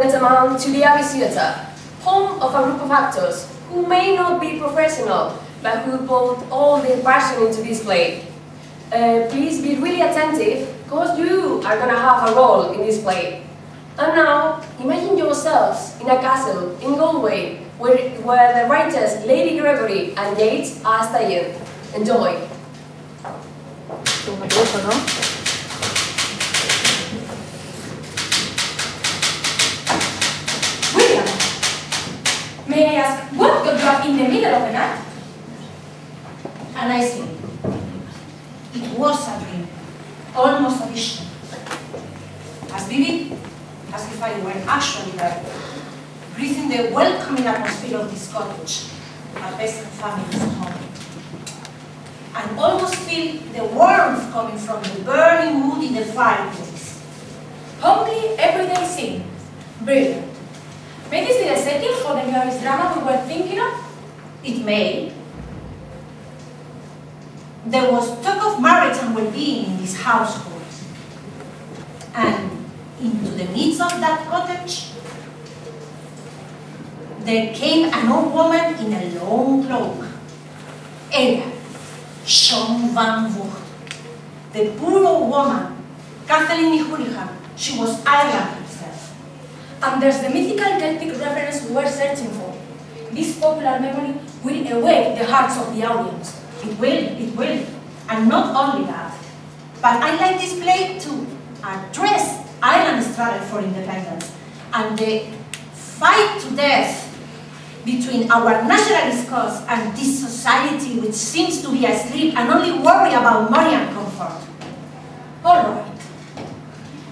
Gentlemen, to the Abbey Theatre, home of a group of actors who may not be professional, but who put all their passion into this play. Please be really attentive, because you are going to have a role in this play. And now, imagine yourselves in a castle in Galway, where the writers Lady Gregory and Yates are staying. Enjoy. William, may I ask, what got you up in the middle of the night? And I see. It was a dream, almost a vision. As vivid as if I were actually there, breathing the welcoming atmosphere of this cottage, a peasant family's home. And almost feel the warmth coming from the burning wood in the fireplace. Homely, everyday scene. Brilliant. May this be the setting for the new drama we were thinking of? It may. There was talk of marriage and well-being in this household. And into the midst of that cottage, there came an old woman in a long cloak. Ella, Jean Van Vogt, the poor old woman, Catheleen Ni Houlihan. She was Ireland herself. And there's the mythical Celtic reference we were searching for. This popular memory will awake the hearts of the audience. It will. And not only that, but I like this play to address Ireland's struggle for independence and the fight to death between our nationalist cause and this society which seems to be asleep and only worry about money and comfort. All right.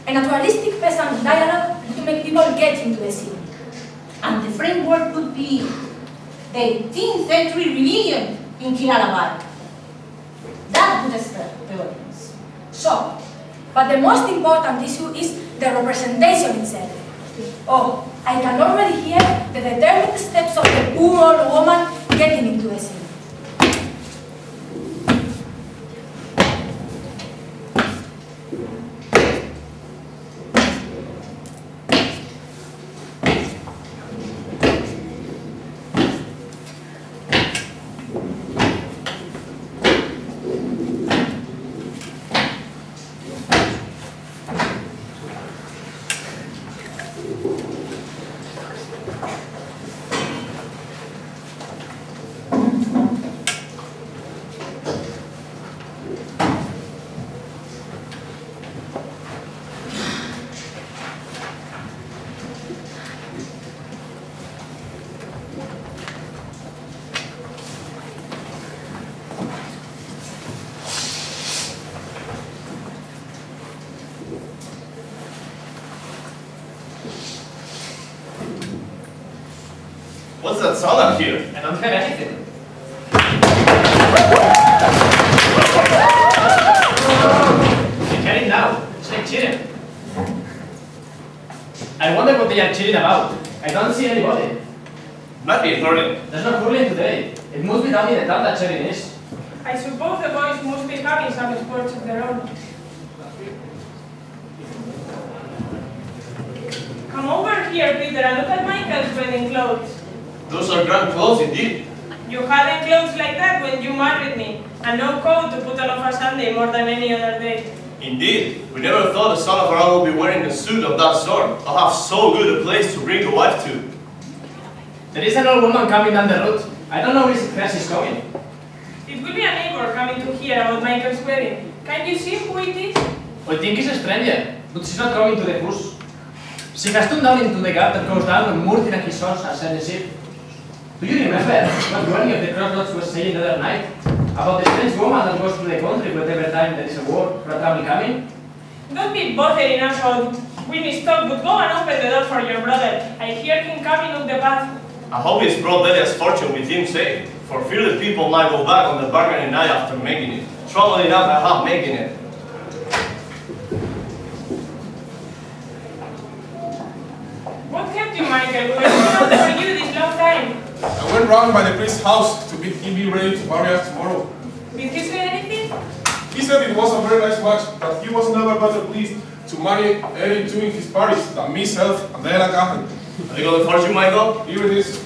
A naturalistic peasant dialogue to make people get into the scene. And the framework could be the 18th century rebellion in Killalabar. That would stir the audience. So, but the most important issue is the representation itself. Oh, I can already hear the determined steps of the poor old woman getting into the scene. What's that sound up here? I don't hear anything. You hear it now. It's like cheating. I wonder what they are cheating about. I don't see anybody. Might be hurling. There's no hurling today. It must be down in the town that cheating is. I suppose the boys must be having some sports of their own. Come over here, Peter, and look at Michael's wedding clothes. Those are grand clothes indeed. You hadn't clothes like that when you married me, and no coat to put on of a Sunday more than any other day. Indeed. We never thought the son of our own would be wearing a suit of that sort. I'll have so good a place to bring the wife to. There is an old woman coming down the road. I don't know where she's going. It will be a neighbor coming to hear about Michael's wedding. Can you see who it is? I think it's a stranger, but she's not coming to the house. She has turned down into the gap that goes down when Murthy and his sons are sending sheep. Do you remember what one of the crossroads was saying the other night? About the strange woman that goes to the country whatever time there is a war or a trouble coming? Don't be bothering us about Winnie's talk, but go and open the door for your brother. I hear him coming up the path. I hope he's brought Delia's fortune with him safe, for fear the people might go back on the bargaining night after making it. Trouble enough I have making it. What kept you, Michael? We were looking out for you this long time. I went round by the priest's house to bid him be ready to marry us tomorrow. Did he say anything? He said it was a very nice match, that he was never better pleased to marry any two in his parish than myself and Diana Catheleen. Have you got the fortune, Michael? Here it is.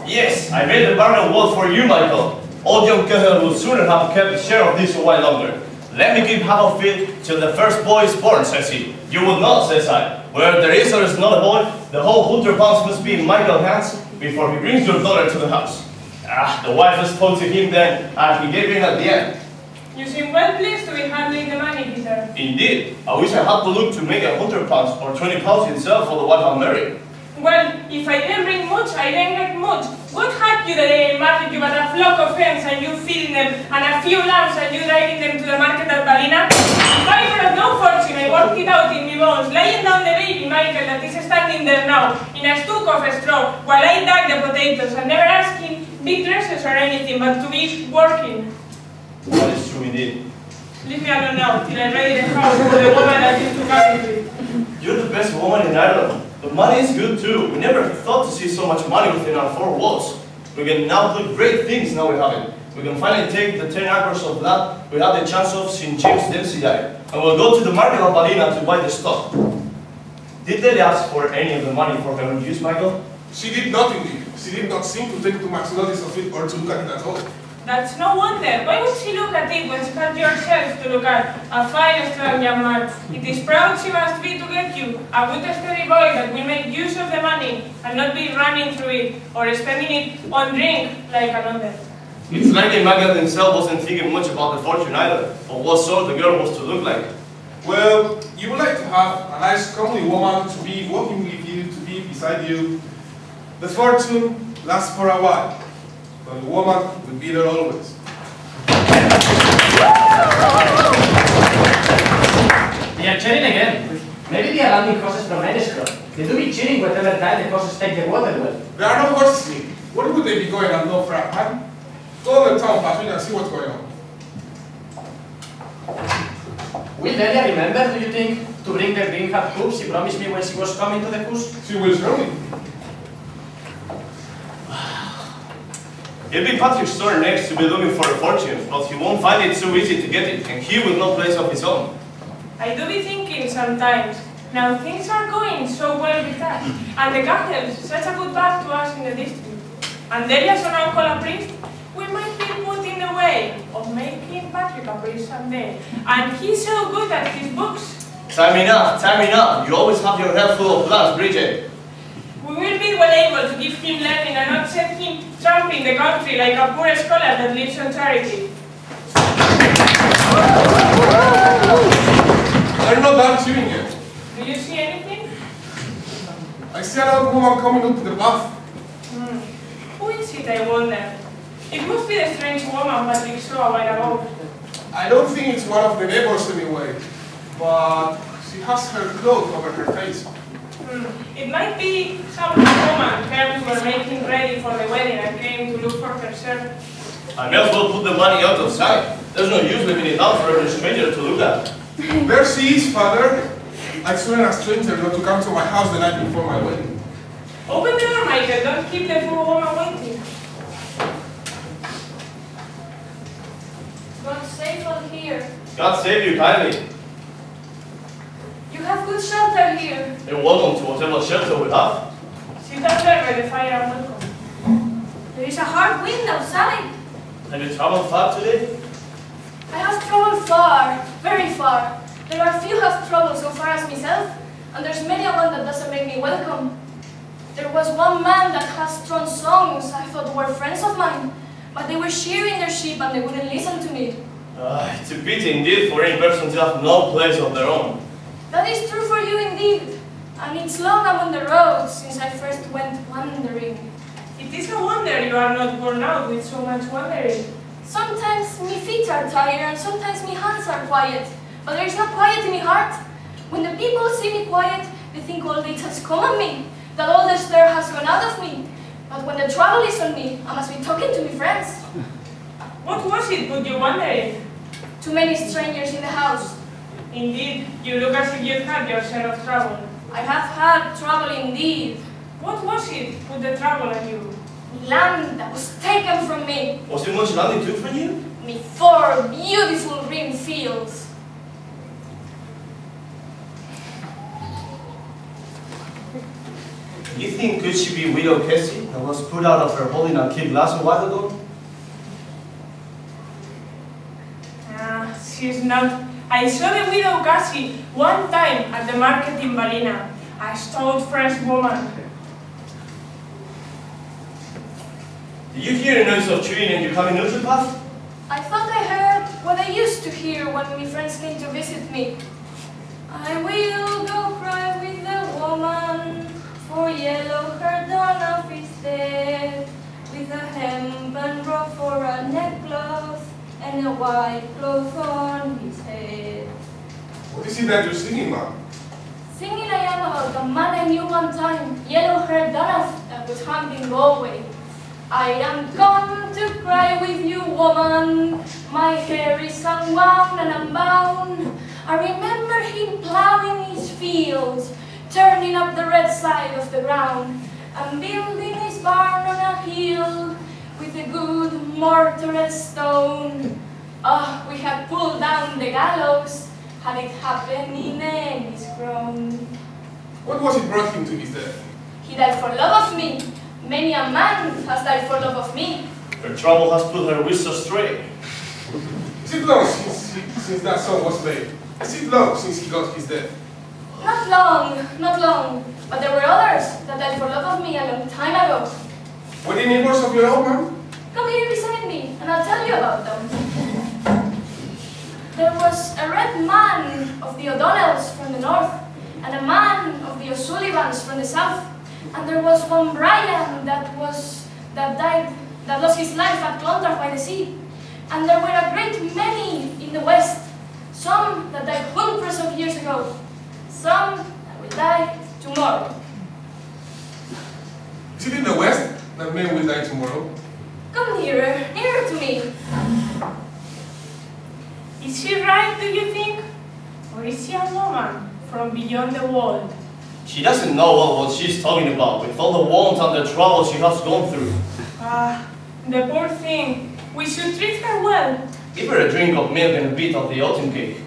Yes, I made the bargain well for you, Michael. Old young Catheleen would sooner have kept a share of this a while longer. Let me keep half of it till the first boy is born, says he. You will not, says I. Where there is or is not a boy, the whole £100 must be in Michael's hands before he brings your daughter to the house. The wife spoke to him then, and he gave in at the end. You seem well pleased to be handling the money, Peter. Indeed. I wish I had the look to make £100 or £20 itself for the wife I'm marrying. Well, if I didn't bring much, I didn't get much. What had you the day I married you but a flock of hens and you feeding them, and a few lambs and you driving them to the market at Balina? If I had no fortune, I worked it out in my bones, laying down the baby Michael that is standing there now, in a stalk of straw, while I dug the potatoes, and never asking big dresses or anything, but to be working. That is true indeed. Leave me alone now, till I ready the house for the woman that is to come into it. You're the best woman in Ireland. The money is good too. We never thought to see so much money within our four walls. We can now do great things now we have it. We can finally take the 10 acres of land we had the chance of St. James Dempsey died. And we'll go to the market of Balina to buy the stock. Did they ask for any of the money for her own use, Michael? She did not indeed. She did not seem to take too much notice of it or to look at it at all. That's no wonder. Why would she look at it when she had yourself to look at? A fine, strong young man. It is proud she must be to get you. A good, steady boy that will make use of the money and not be running through it or spending it on drink like another. It's likely Michael himself wasn't thinking much about the fortune either, or what sort the girl was to look like. Well, you would like to have a nice, comely woman to be walking with you, to be beside you. The fortune lasts for a while, but the woman will be there always. They are cheering again. Maybe they are landing horses from Enniscroft. They do be cheering whatever time the horses take the water well. There are no horses here. Where would they be going and no frack, man? Go to the town, Patrick, and see what's going on. Will Delia remember, do you think, to bring the green hat hoops she promised me when she was coming to the house? She will surely. It'll be Patrick's turn next to be looking for a fortune, but he won't find it so easy to get it, and he will no place of his own. I do be thinking sometimes, now things are going so well with us, and the Cathels, such a good back to us in the district. And Delia's an uncle a priest, we might be put in the way of making Patrick a priest someday. And he's so good at his books. Time enough. You always have your head full of plans, Bridget. We will be well able to give him learning and not send him tramping the country like a poor scholar that lives on charity. I'm not done chewing yet. Do you see anything? I see an old woman coming up to the path. Who is it, I wonder? It must be the strange woman Patrick saw a while ago. I don't think it's one of the neighbors anyway, but she has her cloak over her face. It might be some woman parents were making ready for the wedding and came to look for her servant. I may as well put the money out of sight. There's no use leaving it out for every stranger to look at. There she is, father. I swear a stranger not to come to my house the night before my wedding. Open the door, Michael. Don't keep the poor woman waiting. God safe on here. God save you kindly. You have good shelter here. You're welcome to whatever shelter we have. Sit down there by the fire and welcome. There is a hard wind outside. Have you traveled far today? I have traveled far, very far. There are few have traveled so far as myself, and there's many a one that doesn't make me welcome. There was one man that has strong songs I thought were friends of mine, but they were shearing their sheep and they wouldn't listen to me. It's a pity indeed for any person to have no place of their own. That is true for you indeed, and it's long I'm on the road since I first went wandering. It is a wonder you are not worn out with so much wandering. Sometimes me feet are tired and sometimes me hands are quiet, but there is no quiet in my heart. When the people see me quiet, they think all it has come on me, that all the stir has gone out of me. But when the trouble is on me, I must be talking to my friends. What was it put you wondering? Too many strangers in the house. Indeed, you look as if you'd had your share of trouble. I have had trouble indeed. What was it put the trouble on you? Land that was taken from me. Was it much land he took from you? Me 4 beautiful green fields. You think could she be widow Cassie that was put out of her hole in a kid glass a while ago? She's not. I saw the widow Cassie one time at the market in Balina. A stout French woman. Did you hear a noise of chewing and you coming into the path? I thought I heard what I used to hear when my friends came to visit me. I will go cry with the woman, for yellow-haired Donald is dead, with a hempen rope for a neckcloth and a white cloth on his head. What is it that you're singing, ma'am? Singing I am about the man I knew one time, yellow-haired Donald, that was hung in Galway. I am gone to cry with you, woman. My hair is unwound and unbound. I remember him plowing his fields, turning up the red side of the ground, and building his barn on a hill with a good mortar and stone. Oh, we had pulled down the gallows, had it happened in Ennis grown. What was it brought him to his death? He died for love of me. Many a man has died for love of me. Her trouble has put her wits astray. Is it long since that song was made? Is it long since he got his death? Not long, not long. But there were others that died for love of me a long time ago. Were they neighbors of your own, ma'am? Come here beside me, and I'll tell you about them. There was a red man of the O'Donnells from the north, and a man of the O'Sullivans from the south. And there was one Brian that lost his life at Clontarf by the sea. And there were a great many in the west, some that died hundreds of years ago, some that will die tomorrow. Is it in the west that men will die tomorrow? Come nearer, nearer to me. Is she right, do you think? Or is she a woman from beyond the world? She doesn't know what she's talking about with all the wounds and the trouble she has gone through. The poor thing. We should treat her well. Give her a drink of milk and a bit of the autumn cake.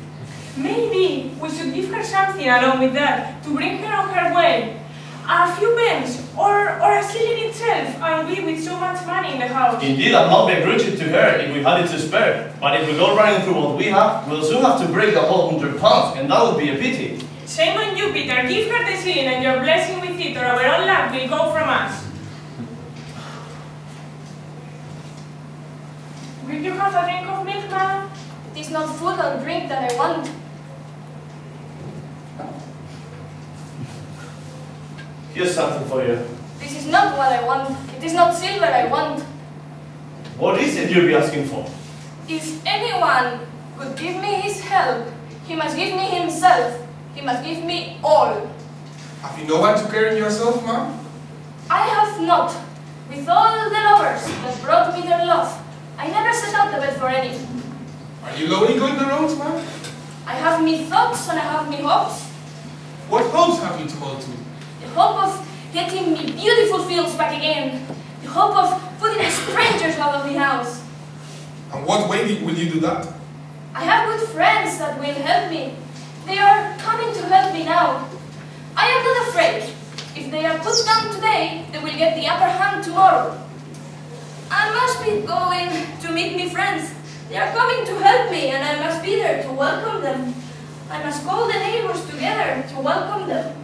Maybe we should give her something along with that to bring her on her way. A few pence, or a shilling itself, and we with so much money in the house. Indeed, I'd not begrudge it to her if we had it to spare. But if we go running through what we have, we'll soon have to break the whole £100, and that would be a pity. Shame on you, Peter. Give her the shilling and your blessing with it, or our own luck will go from us. Will you have a drink of milk, ma'am? It is not food or drink that I want. Here's something for you. This is not what I want. It is not silver I want. What is it you'll be asking for? If anyone could give me his help, he must give me himself. He must give me all. Have you no one to care in yourself, ma'am? I have not. With all the lovers that brought me their love, I never set out the bed for any. Are you lonely going the roads, ma'am? I have me thoughts and I have me hopes. What hopes have you to hold to? The hope of getting me beautiful fields back again. The hope of putting the strangers out of the house. And what way will you do that? I have good friends that will help me. They are coming to help me now. I am not afraid. If they are put down today, they will get the upper hand tomorrow. I must be going to meet my friends. They are coming to help me, and I must be there to welcome them. I must call the neighbors together to welcome them.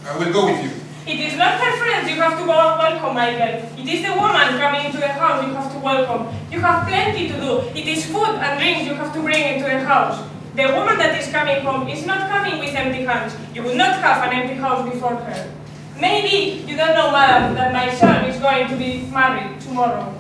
I will go with you. It is not her friends you have to go and welcome, Michael. It is the woman coming into the house you have to welcome. You have plenty to do. It is food and drinks you have to bring into the house. The woman that is coming home is not coming with empty hands. You will not have an empty house before her. Maybe you don't know, madam, that my son is going to be married tomorrow.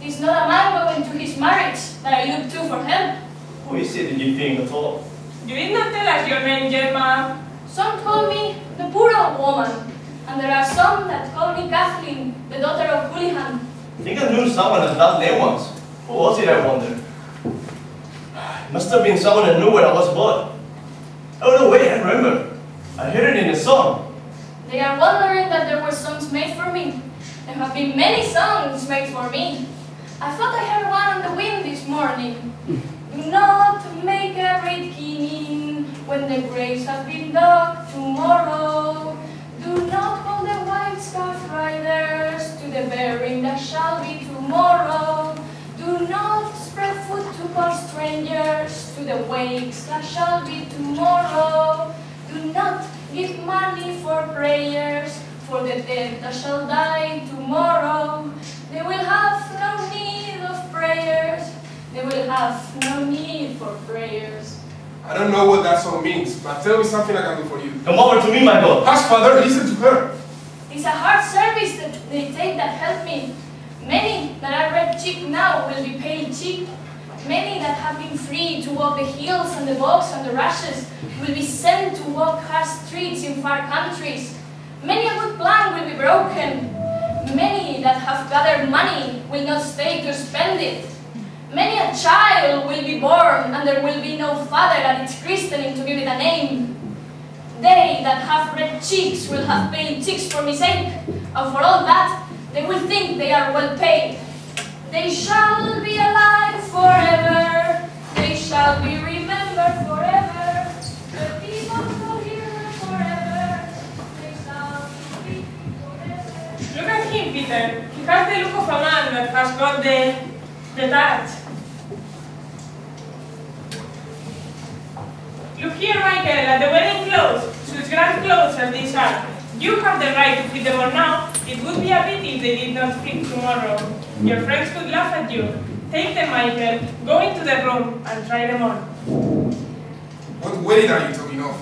It is not a man going to his marriage that I look to for help. Who is it that you think at all? You did not tell us your name yet, ma'am. Some call me the poor old woman, and there are some that call me Catheleen, the daughter of Houlihan. I think I knew someone of that name once. Who was it, I wonder? It must have been someone I knew when I was born. Oh no, wait, I remember. I heard it in a song. They are wondering that there were songs made for me. There have been many songs made for me. I thought I heard one on the wind this morning. Do not make a reckoning when the graves have been dug tomorrow. Do not hold the white scarf riders to the bearing that shall be tomorrow. Do not spread food to poor strangers to the wakes that shall be tomorrow. Do not give money for prayers for the dead that shall die tomorrow. They will have no need of prayers. They will have no need for prayers. I don't know what that song means, but tell me something I can do for you. Come over to me, Michael. Hush, father, listen to her. It's a hard service that they take that help me. Many that are red cheek now will be pale cheek. Many that have been free to walk the hills and the bogs and the rushes will be sent to walk hard streets in far countries. Many a good plan will be broken. Many that have gathered money will not stay to spend it. Many a child will be born and there will be no father at its christening to give it a name. They that have red cheeks will have pale cheeks for me sake, and for all that they will think they are well paid. They shall be alive forever, they shall be remembered forever, the people will hear forever, they shall be forever. Look at him, Peter. He has the look of a man that has got the touch. Look here, Michael, at the wedding clothes, such grand clothes as these are. You have the right to fit them on now. It would be a pity if they did not fit tomorrow. Your friends could laugh at you. Take them, Michael, go into the room and try them on. What wedding are you talking of?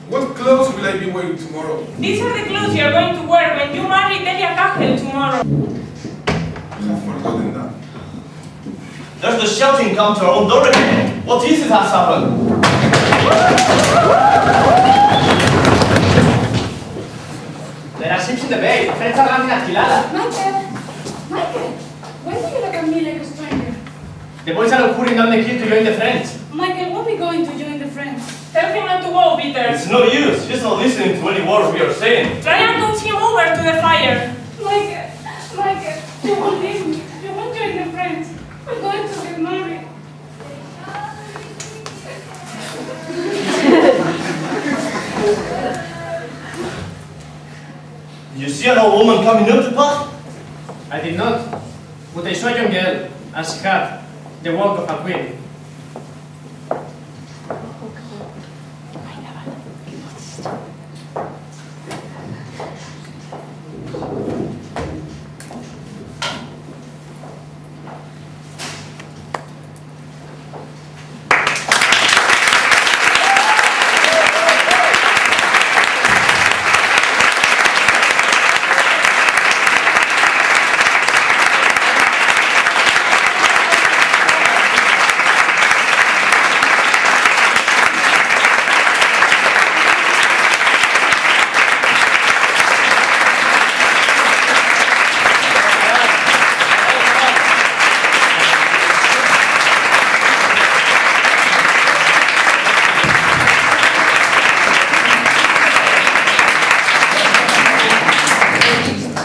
What clothes will I be wearing tomorrow? These are the clothes you are going to wear when you marry Delia Cathel tomorrow. I have forgotten that. There's the shouting come to our own door again. What is it has happened? There are ships in the bay. Friends are landing at Kilala. Michael, why do you look at me like a stranger? The boys are hurrying down the hill to join the friends. Michael, won't we going to join the friends? Tell him not to go, Peter. It's no use. He's not listening to any words we are saying. Try and coax him over to the fire. Michael, you won't leave me. You won't join the friends. We're going to get married. Did you see an old woman coming up the path? I did not, but I saw a young girl, and she had the walk of a queen.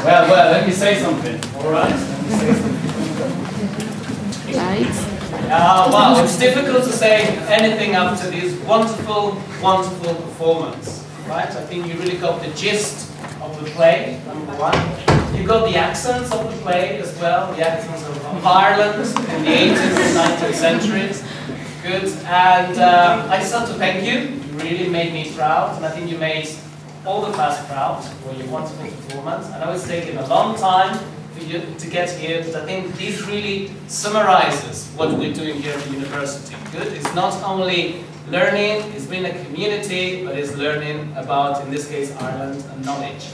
Well, let me say something, alright? Well, it's difficult to say anything after this wonderful, wonderful performance, right? I think you really got the gist of the play, number one. You got the accents of the play as well, the accents of Ireland in the 18th and 19th centuries. Good, and I just have to thank you. You really made me proud, and I think you made all the class proud for your wonderful performance. I know it's taken a long time for you to get here, but I think this really summarizes what we're doing here at the university. Good. It's not only learning, it's been a community, but it's learning about, in this case, Ireland and knowledge.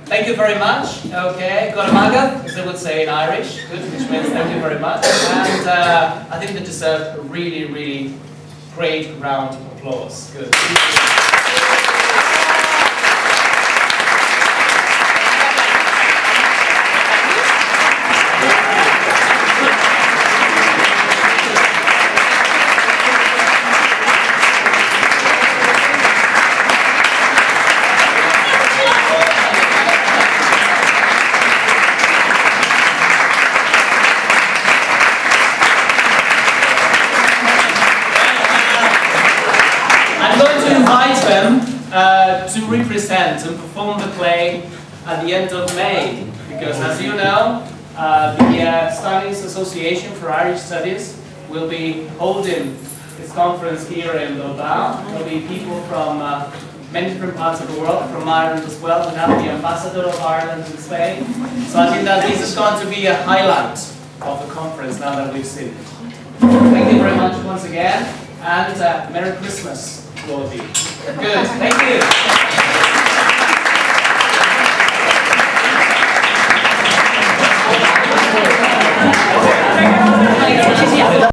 Thank you very much. Okay, Goramaga, as they would say in Irish, good, which means thank you very much. And I think they deserve a really, really great round of applause. Good. to represent and perform the play at the end of May. Because as you know, the Studies Association for Irish Studies will be holding its conference here in Bilbao. There will be people from many different parts of the world, from Ireland as well. We have the ambassador of Ireland in Spain. So I think that this is going to be a highlight of the conference now that we've seen it. Thank you very much once again, and Merry Christmas to all of you. Good, thank you.